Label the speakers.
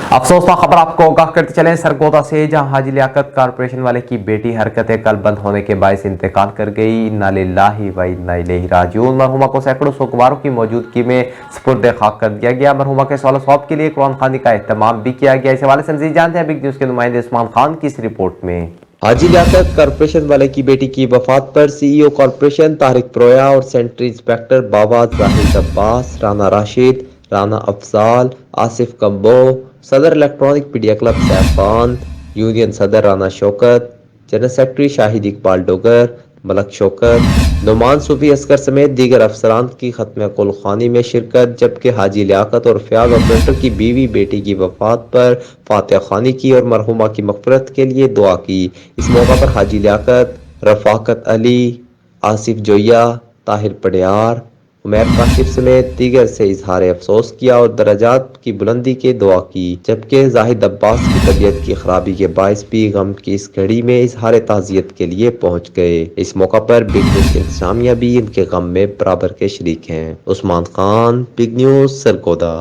Speaker 1: अफसोसनाक खबर आपको आगाह करते चलें सरगोदा से, जहां हाजी लियाकत कॉरपोरेशन वाले की बेटी हरकतें कल बंद होने के बायस इंतकाल कर गई। इन्ना लिल्लाहि व इन्ना इलैहि राजिऊन। मरहुमा को सैकड़ों सोगवारों की मौजूदगी में सुपुर्द खाक कर दिया गया। मरहुमा के सवाल सवाब के लिए कुरान खानी का एहतमाम भी किया गया। इस हवाले से मज़ीद जानते हैं बिग न्यूज़ के नुमाइंदे उस्मान खान की इस रिपोर्ट में।
Speaker 2: हाजी लियाकत कॉरपोरेशन वाले की बेटी की वफात पर सीईओ कॉरपोरेशन तारिक प्रोया और सेंट्री इंस्पेक्टर बाबा जाहिद अब्बास, राना राशिद, राना अफजाल, आसिफ कम्बो, सदर इलेक्ट्रॉनिक मीडिया क्लब सैफान, यूनियन सदर राना शौकत, जनरल सेक्रेटरी शाहिद इकबाल डोगर, मलक शौकत, नुमान सूफी असगर समेत दीगर अफसरान की खत्म कुलखानी में शिरकत, जबकि हाजी लियाकत और फयाज ऑपरेटर की बीवी बेटी की वफात पर फातिहा खानी की और मरहुमा की मग़फ़िरत के लिए दुआ की। इस मौका पर हाजी लियाकत, रफ़ाकत अली, आसिफ जोया, ताहिर पडियार, उमैर काशिफ समेत दीगर से इजहार अफसोस किया और दराजात की बुलंदी के दुआ की, जबकि जाहिद अब्बास की तबीयत की खराबी के बायस भी गम की इस घड़ी में इजहार ताज़ियत के लिए पहुँच गए। इस मौका पर बिग न्यूज़ की इंतज़ामिया भी इनके गम में बराबर के शरीक हैं। Usman Khan, big news, Sargodha.